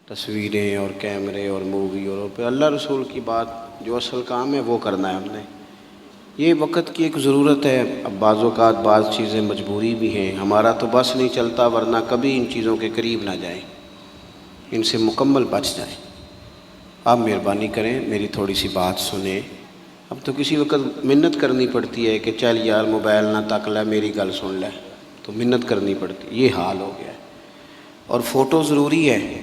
تصویریں اور کیمرے اور مووی اور پہ اللہ رسول کی بات جو اصل کام ہے وہ کرنا ہے ہم نے۔ یہ وقت کی ایک ضرورت ہے۔ اب بعض اوقات بعض چیزیں مجبوری بھی ہیں، ہمارا تو بس نہیں چلتا، ورنہ کبھی ان چیزوں کے قریب نہ جائیں، ان سے مکمل بچ جائیں۔ آپ مہربانی کریں میری تھوڑی سی بات سنیں۔ اب تو کسی وقت منت کرنی پڑتی ہے کہ چل یار موبائل نہ تک لے، میری گل سن لے، تو منت کرنی پڑتی ہے، یہ حال ہو گیا ہے۔ اور فوٹو ضروری ہے،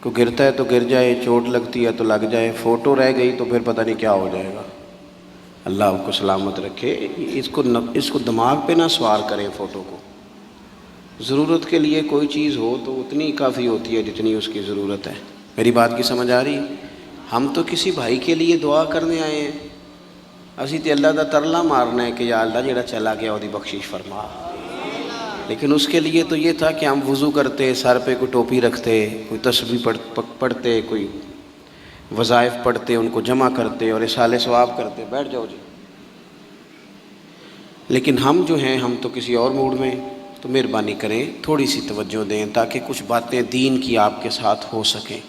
کوئی گرتا ہے تو گر جائے، چوٹ لگتی ہے تو لگ جائے، فوٹو رہ گئی تو پھر پتہ نہیں کیا ہو جائے گا۔ اللہ آپ کو سلامت رکھے۔ اس کو دماغ پہ نہ سوار کریں فوٹو کو۔ ضرورت کے لیے کوئی چیز ہو تو اتنی کافی ہوتی ہے جتنی اس کی ضرورت ہے۔ میری بات کی سمجھ آ رہی؟ ہم تو کسی بھائی کے لیے دعا کرنے آئے ہیں، اسی تے اللہ دا ترلا مارنا ہے کہ یا اللہ جڑا چلا گیا وہ دی بخشش فرما۔ لیکن اس کے لیے تو یہ تھا کہ ہم وضو کرتے، سر پہ کوئی ٹوپی رکھتے، کوئی تسبیح پڑھتے، کوئی وظائف پڑھتے، ان کو جمع کرتے اور اصالہ ثواب کرتے، بیٹھ جاؤ جی۔ لیکن ہم جو ہیں، ہم تو کسی اور موڈ میں، تو مہربانی کریں تھوڑی سی توجہ دیں تاکہ کچھ باتیں دین کی آپ کے ساتھ ہو سکیں۔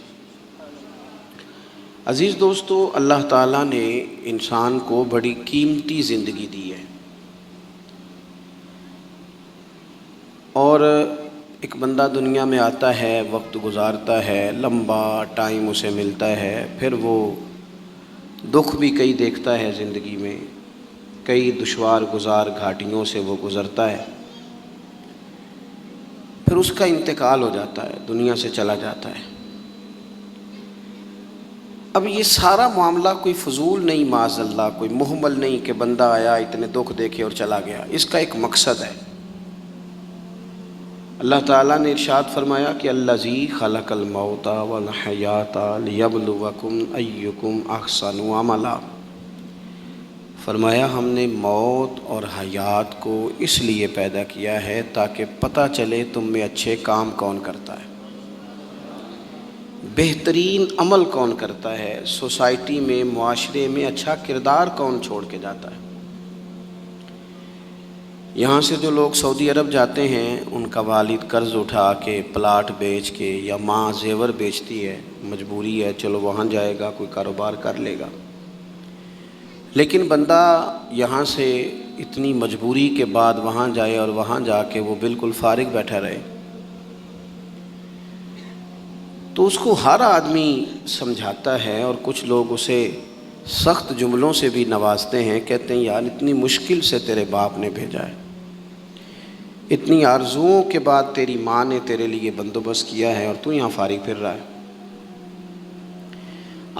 عزیز دوستو، اللہ تعالیٰ نے انسان کو بڑی قیمتی زندگی دی ہے، اور ایک بندہ دنیا میں آتا ہے، وقت گزارتا ہے، لمبا ٹائم اسے ملتا ہے، پھر وہ دکھ بھی کئی دیکھتا ہے زندگی میں، کئی دشوار گزار گھاٹیوں سے وہ گزرتا ہے، پھر اس کا انتقال ہو جاتا ہے، دنیا سے چلا جاتا ہے۔ اب یہ سارا معاملہ کوئی فضول نہیں، معاذ اللہ کوئی مہمل نہیں کہ بندہ آیا اتنے دکھ دیکھے اور چلا گیا، اس کا ایک مقصد ہے۔ اللہ تعالیٰ نے ارشاد فرمایا کہ الذی خلق الموت والحیات لیبلوکم ایکم احسن عملا، فرمایا ہم نے موت اور حیات کو اس لیے پیدا کیا ہے تاکہ پتہ چلے تم میں اچھے کام کون کرتا ہے، بہترین عمل کون کرتا ہے، سوسائٹی میں، معاشرے میں اچھا کردار کون چھوڑ کے جاتا ہے۔ یہاں سے جو لوگ سعودی عرب جاتے ہیں، ان کا والد قرض اٹھا کے، پلاٹ بیچ کے، یا ماں زیور بیچتی ہے، مجبوری ہے، چلو وہاں جائے گا، کوئی کاروبار کر لے گا۔ لیکن بندہ یہاں سے اتنی مجبوری کے بعد وہاں جائے اور وہاں جا کے وہ بالکل فارغ بیٹھا رہے، تو اس کو ہر آدمی سمجھاتا ہے، اور کچھ لوگ اسے سخت جملوں سے بھی نوازتے ہیں، کہتے ہیں یار اتنی مشکل سے تیرے باپ نے بھیجا ہے، اتنی آرزوؤں کے بعد تیری ماں نے تیرے لیے بندوبست کیا ہے اور تو یہاں فارغ پھر رہا ہے۔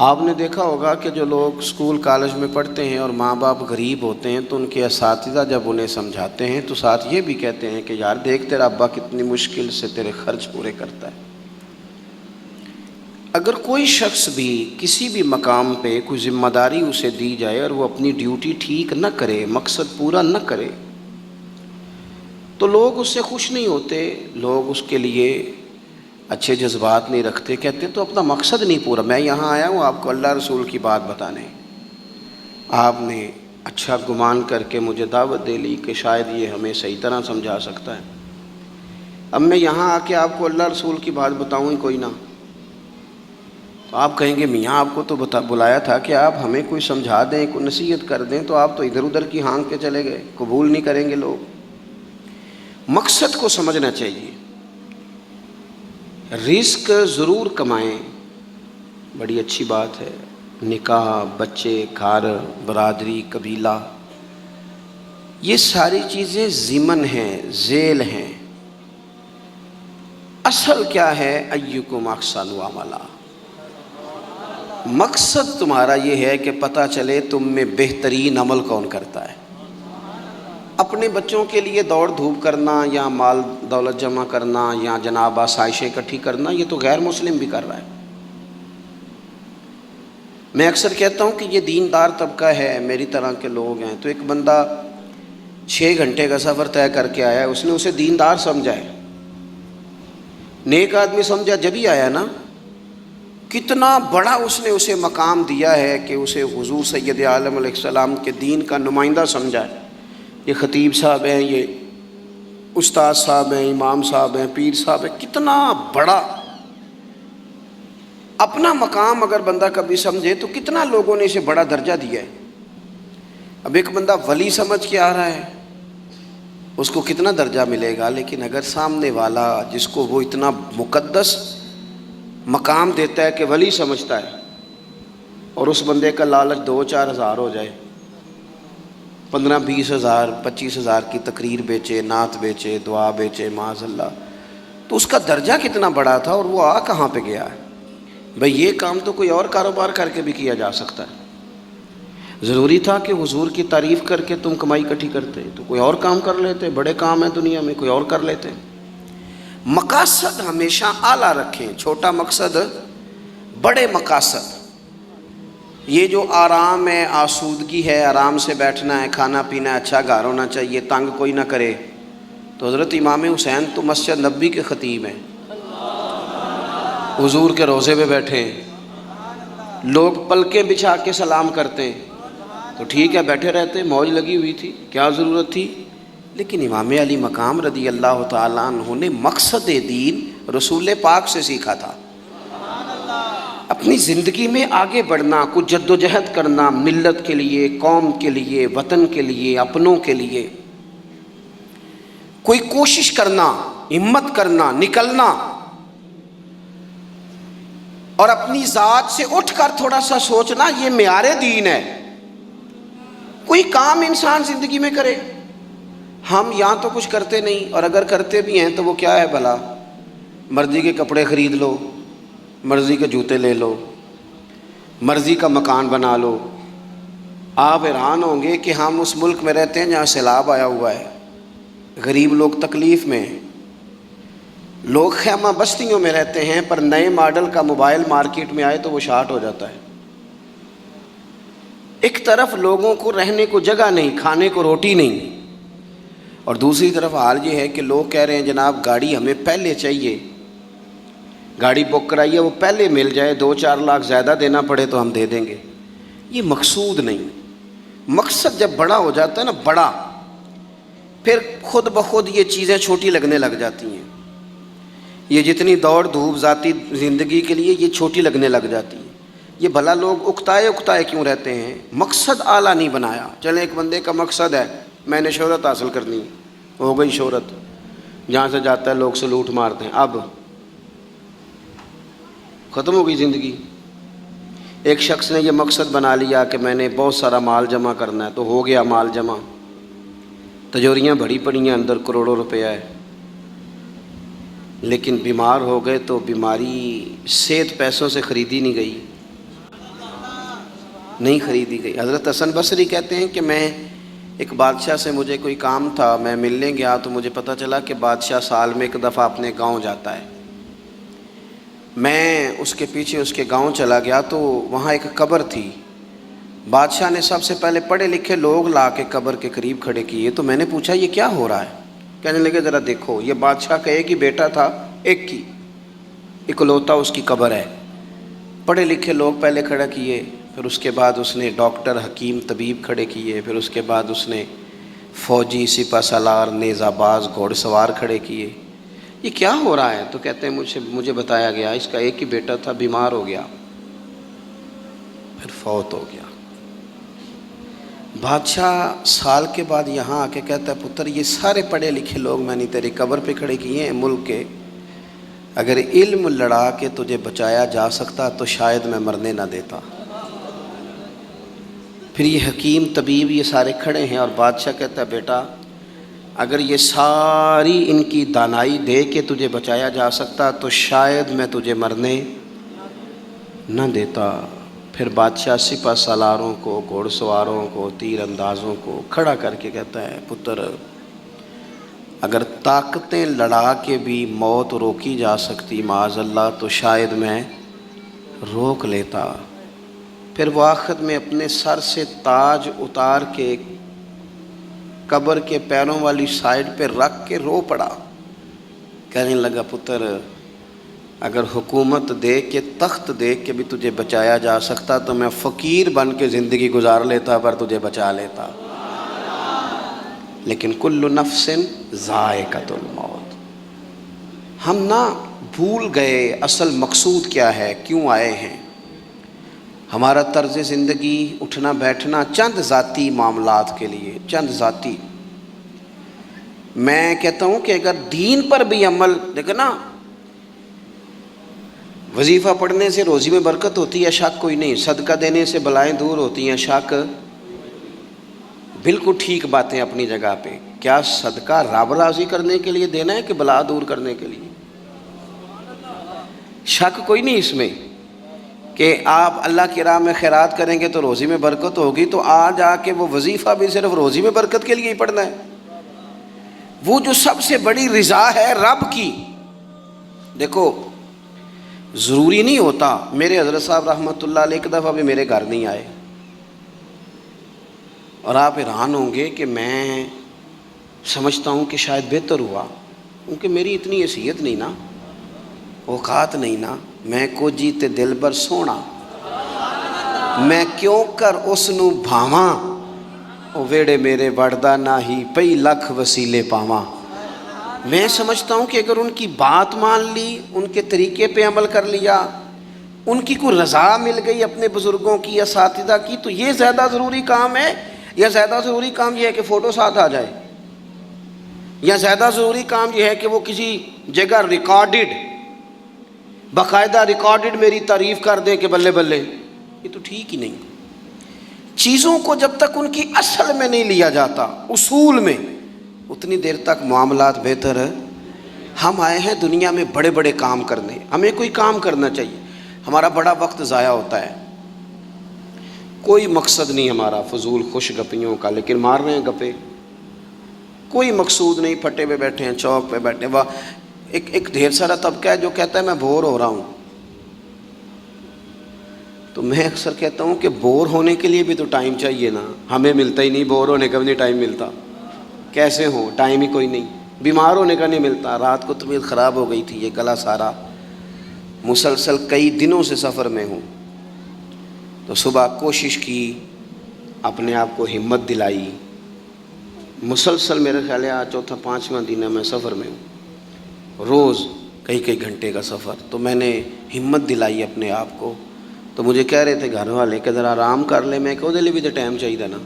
آپ نے دیکھا ہوگا کہ جو لوگ اسکول کالج میں پڑھتے ہیں اور ماں باپ غریب ہوتے ہیں تو ان کے اساتذہ جب انہیں سمجھاتے ہیں تو ساتھ یہ بھی کہتے ہیں کہ یار دیکھ تیرا ابا کتنی مشکل سے تیرے خرچ پورے کرتا ہے۔ اگر کوئی شخص بھی کسی بھی مقام پہ کوئی ذمہ داری اسے دی جائے اور وہ اپنی ڈیوٹی ٹھیک نہ کرے، مقصد پورا نہ کرے، تو لوگ اس سے خوش نہیں ہوتے، لوگ اس کے لیے اچھے جذبات نہیں رکھتے، کہتے تو اپنا مقصد نہیں پورا، میں یہاں آیا ہوں آپ کو اللہ رسول کی بات بتانے، آپ نے اچھا گمان کر کے مجھے دعوت دے لی کہ شاید یہ ہمیں صحیح طرح سمجھا سکتا ہے، اب میں یہاں آ کے آپ کو اللہ رسول کی بات بتاؤں ہی کوئی نہ، تو آپ کہیں گے میاں آپ کو تو بلایا تھا کہ آپ ہمیں کوئی سمجھا دیں، کوئی نصیحت کر دیں، تو آپ تو ادھر ادھر کی ہانک کے چلے گئے، قبول نہیں کریں گے لوگ۔ مقصد کو سمجھنا چاہیے۔ رزق ضرور کمائیں، بڑی اچھی بات ہے، نکاح، بچے، گھر، برادری، قبیلہ، یہ ساری چیزیں ضمن ہیں، ذیل ہیں، اصل کیا ہے؟ ایکم احسن عملا، مقصد تمہارا یہ ہے کہ پتہ چلے تم میں بہترین عمل کون کرتا ہے۔ اپنے بچوں کے لیے دوڑ دھوپ کرنا یا مال دولت جمع کرنا یا جناب آسائشیں اکٹھی کرنا، یہ تو غیر مسلم بھی کر رہا ہے۔ میں اکثر کہتا ہوں کہ یہ دیندار طبقہ ہے، میری طرح کے لوگ ہیں، تو ایک بندہ 6 گھنٹے کا سفر طے کر کے آیا ہے، اس نے اسے دیندار سمجھا ہے، نیک آدمی سمجھا جبھی آیا نا، کتنا بڑا اس نے اسے مقام دیا ہے کہ اسے حضور سید عالم علیہ السلام کے دین کا نمائندہ سمجھا ہے۔ یہ خطیب صاحب ہیں، یہ استاد صاحب ہیں، امام صاحب ہیں، پیر صاحب ہیں، کتنا بڑا اپنا مقام اگر بندہ کبھی سمجھے تو کتنا لوگوں نے اسے بڑا درجہ دیا ہے. اب ایک بندہ ولی سمجھ کے آ رہا ہے، اس کو کتنا درجہ ملے گا، لیکن اگر سامنے والا جس کو وہ اتنا مقدس مقام دیتا ہے کہ ولی سمجھتا ہے، اور اس بندے کا لالچ 2-4 ہزار ہو جائے، 15-20 ہزار 25 ہزار کی تقریر بیچے، نعت بیچے، دعا بیچے، معاذ اللہ، تو اس کا درجہ کتنا بڑا تھا اور وہ کہاں پہ گیا ہے. بھئی یہ کام تو کوئی اور کاروبار کر کے بھی کیا جا سکتا ہے. ضروری تھا کہ حضور کی تعریف کر کے تم کمائی اکٹھی کرتے؟ تو کوئی اور کام کر لیتے، بڑے کام ہیں دنیا میں، کوئی اور کر لیتے. مقاصد ہمیشہ اعلیٰ رکھیں، چھوٹا مقصد، بڑے مقاصد. یہ جو آرام ہے، آسودگی ہے، آرام سے بیٹھنا ہے، کھانا پینا ہے، اچھا گھر ہونا چاہیے، تنگ کوئی نہ کرے. تو حضرت امام حسین تو مسجد نبوی کے خطیب ہیں، حضور کے روضے پہ بیٹھے ہیں، لوگ پلکیں بچھا کے سلام کرتے ہیں، تو ٹھیک ہے بیٹھے رہتے، موج لگی ہوئی تھی، کیا ضرورت تھی. لیکن امام علی مقام رضی اللہ تعالیٰ عنہ نے مقصد دین رسول پاک سے سیکھا تھا. اپنی زندگی میں آگے بڑھنا، کچھ جد و جہد کرنا، ملت کے لیے، قوم کے لیے، وطن کے لیے، اپنوں کے لیے کوئی کوشش کرنا، ہمت کرنا، نکلنا، اور اپنی ذات سے اٹھ کر تھوڑا سا سوچنا، یہ معیار دین ہے. کوئی کام انسان زندگی میں کرے. ہم یہاں تو کچھ کرتے نہیں، اور اگر کرتے بھی ہیں تو وہ کیا ہے بھلا، مرضی کے کپڑے خرید لو، مرضی کے جوتے لے لو، مرضی کا مکان بنا لو. آپ حیران ہوں گے کہ ہم اس ملک میں رہتے ہیں جہاں سیلاب آیا ہوا ہے، غریب لوگ تکلیف میں ہیں، لوگ خیمہ بستیوں میں رہتے ہیں، پر نئے ماڈل کا موبائل مارکیٹ میں آئے تو وہ شارٹ ہو جاتا ہے. ایک طرف لوگوں کو رہنے کو جگہ نہیں، کھانے کو روٹی نہیں، اور دوسری طرف حال یہ ہے کہ لوگ کہہ رہے ہیں جناب گاڑی ہمیں پہلے چاہیے، گاڑی بک کرائیے، وہ پہلے مل جائے، 2-4 لاکھ زیادہ دینا پڑے تو ہم دے دیں گے. یہ مقصود نہیں. مقصد جب بڑا ہو جاتا ہے نا، بڑا، پھر خود بخود یہ چیزیں چھوٹی لگنے لگ جاتی ہیں. یہ جتنی دوڑ دھوپ ذاتی زندگی کے لیے یہ چھوٹی لگنے لگ جاتی ہے. یہ بھلا لوگ اکتائے کیوں رہتے ہیں؟ مقصد اعلیٰ نہیں بنایا. چلیں ایک بندے کا مقصد ہے میں نے شہرت حاصل کرنی ہے، ہو گئی شہرت، جہاں سے جاتا ہے لوگ سلوٹ مارتے ہیں، اب ختم ہو گئی زندگی. ایک شخص نے یہ مقصد بنا لیا کہ میں نے بہت سارا مال جمع کرنا ہے، تو ہو گیا مال جمع، تجوریاں بھری پڑی ہیں، اندر کروڑوں روپیہ ہے، لیکن بیمار ہو گئے تو بیماری صحت پیسوں سے خریدی نہیں گئی، نہیں خریدی گئی. حضرت حسن بصری کہتے ہیں کہ میں ایک بادشاہ سے مجھے کوئی کام تھا، میں ملنے گیا تو مجھے پتہ چلا کہ بادشاہ سال میں ایک دفعہ اپنے گاؤں جاتا ہے. میں اس کے پیچھے اس کے گاؤں چلا گیا تو وہاں ایک قبر تھی. بادشاہ نے سب سے پہلے پڑھے لکھے لوگ لا کے قبر کے قریب کھڑے کیے. تو میں نے پوچھا یہ کیا ہو رہا ہے؟ کہنے لگے ذرا دیکھو، یہ بادشاہ کا ایک ہی بیٹا تھا، ایک کی اکلوتا اس کی قبر ہے. پڑھے لکھے لوگ پہلے کھڑا کیے، پھر اس کے بعد اس نے ڈاکٹر، حکیم، طبیب کھڑے کیے، پھر اس کے بعد اس نے فوجی، سپہ سالار، نیزہ باز، گھوڑ سوار کھڑے کیے. یہ کیا ہو رہا ہے؟ تو کہتے ہیں مجھے بتایا گیا اس کا ایک ہی بیٹا تھا، بیمار ہو گیا، پھر فوت ہو گیا. بادشاہ سال کے بعد یہاں آ کے کہتا ہے پتر یہ سارے پڑھے لکھے لوگ میں نے تیری قبر پہ کھڑے کیے ہیں ملک کے، اگر علم لڑا کے تجھے بچایا جا سکتا تو شاید میں مرنے نہ دیتا. پھر یہ حکیم، طبیب، یہ سارے کھڑے ہیں، اور بادشاہ کہتا ہے بیٹا اگر یہ ساری ان کی دانائی دے کے تجھے بچایا جا سکتا تو شاید میں تجھے مرنے نہ دیتا. پھر بادشاہ سپہ سالاروں کو، گھوڑ سواروں کو، تیر اندازوں کو کھڑا کر کے کہتا ہے پتر اگر طاقتیں لڑا کے بھی موت روکی جا سکتی معاذ اللہ تو شاید میں روک لیتا. پھر وہ آخر میں اپنے سر سے تاج اتار کے قبر کے پیروں والی سائڈ پہ رکھ کے رو پڑا. کہنے لگا پتر اگر حکومت دے کے، تخت دے کے بھی تجھے بچایا جا سکتا تو میں فقیر بن کے زندگی گزار لیتا پر تجھے بچا لیتا. لیکن کل نفس ذائقۃ الموت. ہم نا بھول گئے اصل مقصود کیا ہے، کیوں آئے ہیں۔ ہمارا طرز زندگی، اٹھنا بیٹھنا چند ذاتی معاملات کے لیے، چند ذاتی۔ میں کہتا ہوں کہ اگر دین پر بھی عمل، دیکھو نا، وظیفہ پڑھنے سے روزی میں برکت ہوتی ہے، شک کوئی نہیں، صدقہ دینے سے بلائیں دور ہوتی ہیں، شک، بالکل ٹھیک باتیں اپنی جگہ پہ۔ کیا صدقہ رب راضی کرنے کے لیے دینا ہے کہ بلا دور کرنے کے لیے؟ شک کوئی نہیں اس میں کہ آپ اللہ کی راہ میں خیرات کریں گے تو روزی میں برکت ہوگی، تو آج آ کے وہ وظیفہ بھی صرف روزی میں برکت کے لیے ہی پڑھنا ہے۔ وہ جو سب سے بڑی رضا ہے رب کی، دیکھو ضروری نہیں ہوتا۔ میرے حضرت صاحب رحمۃ اللہ علیہ ایک دفعہ بھی میرے گھر نہیں آئے، اور آپ حیران ہوں گے کہ میں سمجھتا ہوں کہ شاید بہتر ہوا، کیونکہ میری اتنی حیثیت نہیں نا، اوقات نہیں نا، میں کو جیتے دل بر سونا، میں کیوں کر اس نو بھاواں، او ویڑے میرے وڑدا نہ ہی پئی لکھ وسیلے پاواں۔ میں سمجھتا ہوں کہ اگر ان کی بات مان لی، ان کے طریقے پہ عمل کر لیا، ان کی کوئی رضا مل گئی اپنے بزرگوں کی، اساتذہ کی، تو یہ زیادہ ضروری کام ہے، یا زیادہ ضروری کام یہ ہے کہ فوٹو ساتھ آ جائے، یا زیادہ ضروری کام یہ ہے کہ وہ کسی جگہ ریکارڈڈ، باقاعدہ ریکارڈڈ میری تعریف کر دیں کہ بلے بلے؟ یہ تو ٹھیک ہی نہیں۔ چیزوں کو جب تک ان کی اصل میں نہیں لیا جاتا، اصول میں، اتنی دیر تک معاملات بہتر ہے۔ ہم آئے ہیں دنیا میں بڑے بڑے کام کرنے، ہمیں کوئی کام کرنا چاہیے۔ ہمارا بڑا وقت ضائع ہوتا ہے، کوئی مقصد نہیں ہمارا فضول خوش گپیوں کا، لیکن مار رہے ہیں گپے، کوئی مقصود نہیں، پھٹے پہ بیٹھے ہیں، چوک پہ بیٹھے ہیں۔ ایک ڈھیر سارا طبقہ ہے جو کہتا ہے میں بور ہو رہا ہوں، تو میں اکثر کہتا ہوں کہ بور ہونے کے لیے بھی تو ٹائم چاہیے نا، ہمیں ملتا ہی نہیں، بور ہونے کا بھی نہیں ٹائم ملتا، کیسے ہو، ٹائم ہی کوئی نہیں، بیمار ہونے کا نہیں ملتا، رات کو طبیعت خراب ہو گئی تھی، یہ گلا سارا، مسلسل کئی دنوں سے سفر میں ہوں، تو صبح کوشش کی، اپنے آپ کو ہمت دلائی، مسلسل میرے خیال ہے آج چوتھا پانچواں دن ہے میں سفر میں ہوں، روز کئی کئی گھنٹے کا سفر، تو میں نے ہمت دلائی اپنے آپ کو۔ تو مجھے کہہ رہے تھے گھر والے کہ ذرا آرام کر لے، میں کہ وہ بھی تو ٹائم چاہیے نا،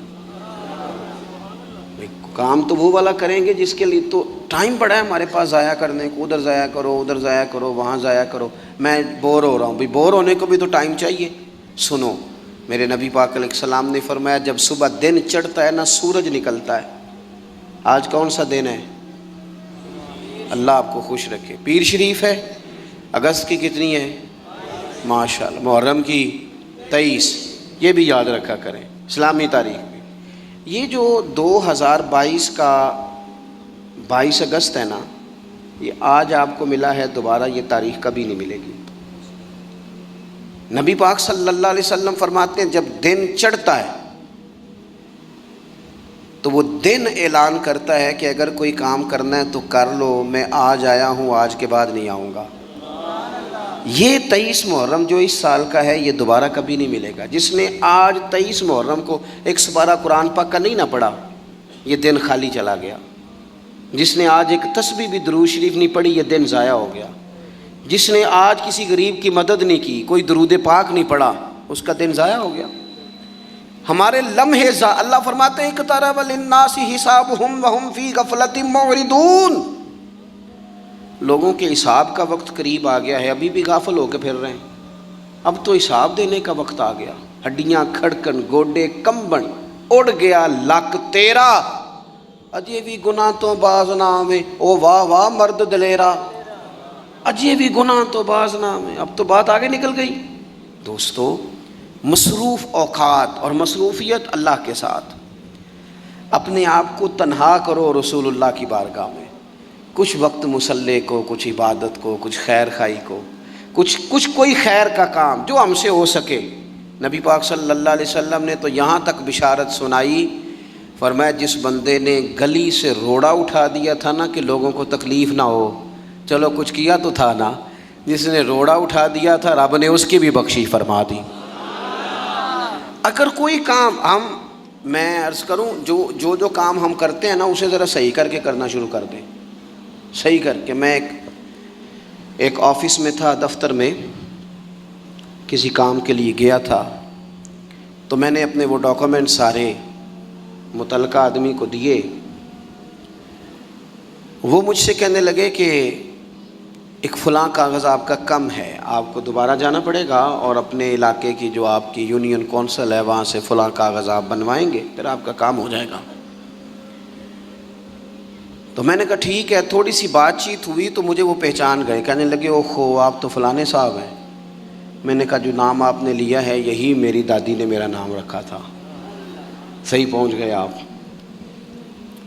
کام تو وہ والا کریں گے جس کے لیے تو ٹائم پڑا ہے ہمارے پاس ضائع کرنے کو، ادھر ضائع کرو، ادھر ضائع کرو، وہاں ضائع کرو، میں بور ہو رہا ہوں، بھائی بور ہونے کو بھی تو ٹائم چاہیے۔ سنو، میرے نبی پاک علیہ السلام نے فرمایا جب صبح دن چڑھتا ہے نا، سورج نکلتا ہے۔ آج کون سا دن ہے؟ اللہ آپ کو خوش رکھے، پیر شریف ہے، اگست کی کتنی ہے؟ ماشاءاللہ، محرم کی 23، یہ بھی یاد رکھا کریں اسلامی تاریخ میں۔ یہ جو 2022 کا 22 اگست ہے نا، یہ آج آپ کو ملا ہے، دوبارہ یہ تاریخ کبھی نہیں ملے گی۔ نبی پاک صلی اللہ علیہ وسلم فرماتے ہیں جب دن چڑھتا ہے تو وہ دن اعلان کرتا ہے کہ اگر کوئی کام کرنا ہے تو کر لو، میں آج آیا ہوں، آج کے بعد نہیں آؤں گا۔ یہ 23 محرم جو اس سال کا ہے یہ دوبارہ کبھی نہیں ملے گا۔ جس نے آج 23 محرم کو ایک سپارہ قرآن پاک کا نہیں نہ پڑھا، یہ دن خالی چلا گیا۔ جس نے آج ایک تسبیح بھی درود شریف نہیں پڑھی، یہ دن ضائع ہو گیا۔ جس نے آج کسی غریب کی مدد نہیں کی، کوئی درود پاک نہیں پڑھا، اس کا دن ضائع ہو گیا۔ ہمارے لمحے اللہ فرماتے ہیں اقترب للناس حسابهم وهم فی غفلۃ معرضون، لوگوں کے حساب کا وقت قریب آ گیا ہے، ابھی بھی غافل ہو کے پھر رہے ہیں۔ اب تو حساب دینے کا وقت آ گیا، ہڈیاں کھڑکن، گوڈے کمبن، اڑ گیا لک تیرا، اجے بھی گناہ تو باز نہ آویں، او واہ واہ مرد دلیرا، اجے بھی گناہ تو باز نہ آویں۔ اب تو بات آگے نکل گئی۔ دوستو، مصروف اوقات اور مصروفیت اللہ کے ساتھ، اپنے آپ کو تنہا کرو رسول اللہ کی بارگاہ میں، کچھ وقت مصلی کو، کچھ عبادت کو، کچھ خیر خائی کو، کچھ کوئی خیر کا کام جو ہم سے ہو سکے۔ نبی پاک صلی اللہ علیہ وسلم نے تو یہاں تک بشارت سنائی، فرمایا جس بندے نے گلی سے روڑا اٹھا دیا تھا نا کہ لوگوں کو تکلیف نہ ہو، چلو کچھ کیا تو تھا نا، جس نے روڑا اٹھا دیا تھا رب نے اس کی بھی بخشی فرما دی۔ اگر کوئی کام میں عرض کروں جو کام ہم کرتے ہیں نا، اسے ذرا صحیح کر کے کرنا شروع کر دیں، صحیح کر کے۔ میں ایک آفس میں تھا، دفتر میں کسی کام کے لیے گیا تھا، تو میں نے اپنے وہ ڈاکومنٹ سارے متعلقہ آدمی کو دیے۔ وہ مجھ سے کہنے لگے کہ ایک فلاں کاغذ آپ کا کم ہے، آپ کو دوبارہ جانا پڑے گا اور اپنے علاقے کی جو آپ کی یونین کونسل ہے وہاں سے فلاں کاغذ آپ بنوائیں گے، پھر آپ کا کام ہو جائے گا۔ تو میں نے کہا ٹھیک ہے۔ تھوڑی سی بات چیت ہوئی تو مجھے وہ پہچان گئے، کہنے لگے اوہو آپ تو فلانے صاحب ہیں۔ میں نے کہا جو نام آپ نے لیا ہے یہی میری دادی نے میرا نام رکھا تھا، صحیح پہنچ گئے آپ۔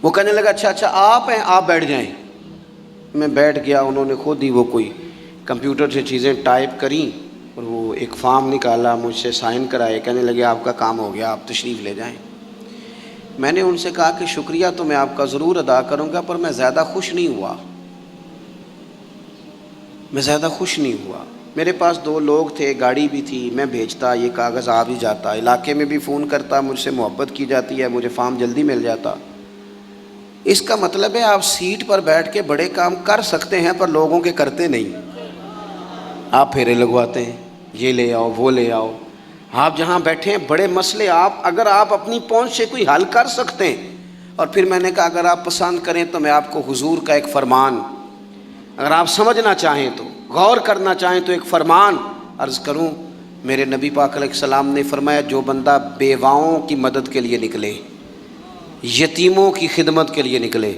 وہ کہنے لگا اچھا آپ ہیں، آپ بیٹھ جائیں۔ میں بیٹھ گیا، انہوں نے خود ہی وہ کوئی کمپیوٹر سے چیزیں ٹائپ کریں اور وہ ایک فارم نکالا، مجھ سے سائن کرائے، کہنے لگے آپ کا کام ہو گیا، آپ تشریف لے جائیں۔ میں نے ان سے کہا کہ شکریہ تو میں آپ کا ضرور ادا کروں گا، پر میں زیادہ خوش نہیں ہوا، میرے پاس 2 لوگ تھے، گاڑی بھی تھی، میں بھیجتا، یہ کاغذ آ بھی جاتا، علاقے میں بھی فون کرتا، مجھ سے محبت کی جاتی ہے، مجھے فارم جلدی مل جاتا۔ اس کا مطلب ہے آپ سیٹ پر بیٹھ کے بڑے کام کر سکتے ہیں پر لوگوں کے کرتے نہیں، آپ پھیرے لگواتے ہیں، یہ لے آؤ وہ لے آؤ۔ آپ جہاں بیٹھے ہیں بڑے مسئلے اگر آپ اپنی پہنچ سے کوئی حل کر سکتے ہیں۔ اور پھر میں نے کہا اگر آپ پسند کریں تو میں آپ کو حضور کا ایک فرمان، اگر آپ سمجھنا چاہیں تو غور کرنا چاہیں تو ایک فرمان عرض کروں۔ میرے نبی پاک علیہ السلام نے فرمایا جو بندہ بیواؤں کی مدد کے لیے نکلے، یتیموں کی خدمت کے لیے نکلے،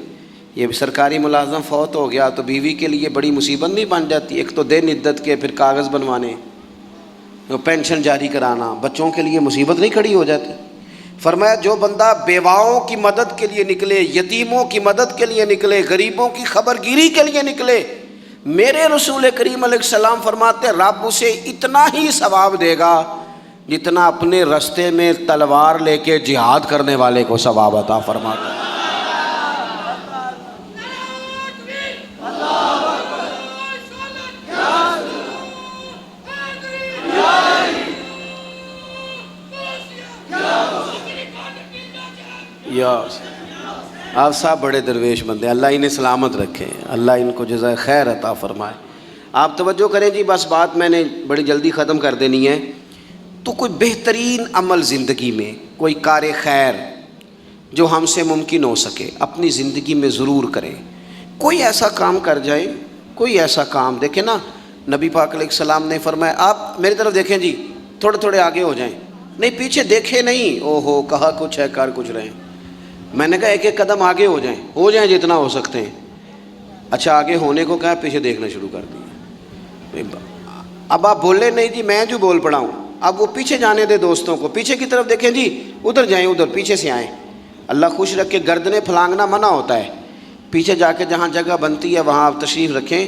یہ سرکاری ملازم فوت ہو گیا تو بیوی کے لیے بڑی مصیبت نہیں بن جاتی؟ ایک تو دن عدت کے، پھر کاغذ بنوانے، پینشن جاری کرانا، بچوں کے لیے مصیبت نہیں کھڑی ہو جاتی؟ فرمایا جو بندہ بیواؤں کی مدد کے لیے نکلے، یتیموں کی مدد کے لیے نکلے، غریبوں کی خبرگیری کے لیے نکلے، میرے رسول کریم علیہ السلام فرماتے رب اسے اتنا ہی ثواب دے گا جتنا اپنے رستے میں تلوار لے کے جہاد کرنے والے کو ثواب عطا فرماتا ہے۔ آپ صاحب بڑے درویش بندے، اللہ انہیں سلامت رکھے، اللہ ان کو جزائے خیر عطا فرمائے۔ آپ توجہ کریں جی، بس بات میں نے بڑی جلدی ختم کر دینی ہے۔ تو کوئی بہترین عمل زندگی میں، کوئی کار خیر جو ہم سے ممکن ہو سکے اپنی زندگی میں ضرور کریں۔ کوئی ایسا کام کر جائیں، کوئی ایسا کام دیکھیں نا، نبی پاک علیہ السلام نے فرمایا آپ میری طرف دیکھیں جی، تھوڑے آگے ہو جائیں، نہیں پیچھے دیکھیں نہیں، اوہو کہا کچھ ہے کر کچھ رہے ہیں۔ میں نے کہا ایک قدم آگے ہو جائیں جتنا ہو سکتے ہیں۔ اچھا آگے ہونے کو کہا، پیچھے دیکھنا شروع کر دیا۔ اب آپ بولے نہیں جی میں جو بول پڑا ہوں، اب وہ پیچھے جانے دے، دوستوں کو پیچھے کی طرف دیکھیں جی، ادھر جائیں، ادھر پیچھے سے آئیں۔ اللہ خوش رکھ کے گردنیں پھلانگنا منع ہوتا ہے، پیچھے جا کے جہاں جگہ بنتی ہے وہاں آپ تشریف رکھیں۔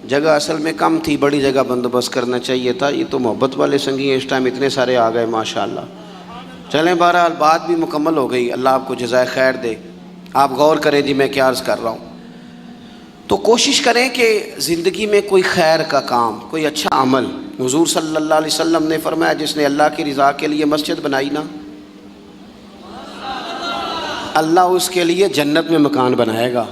جگہ اصل میں کم تھی، بڑی جگہ بندوبست کرنا چاہیے تھا۔ یہ تو محبت والے سنگی ہیں، اس ٹائم اتنے سارے آ گئے ماشاءاللہ۔ چلیں بہرحال بات بھی مکمل ہو گئی، اللہ آپ کو جزائے خیر دے۔ آپ غور کریں جی میں کیا عرض کر رہا ہوں۔ تو کوشش کریں کہ زندگی میں کوئی خیر کا کام، کوئی اچھا عمل، حضور صلی اللہ علیہ وسلم نے فرمایا جس نے اللہ کی رضا کے لیے مسجد بنائی نا، اللہ اس کے لیے جنت میں مکان بنائے گا۔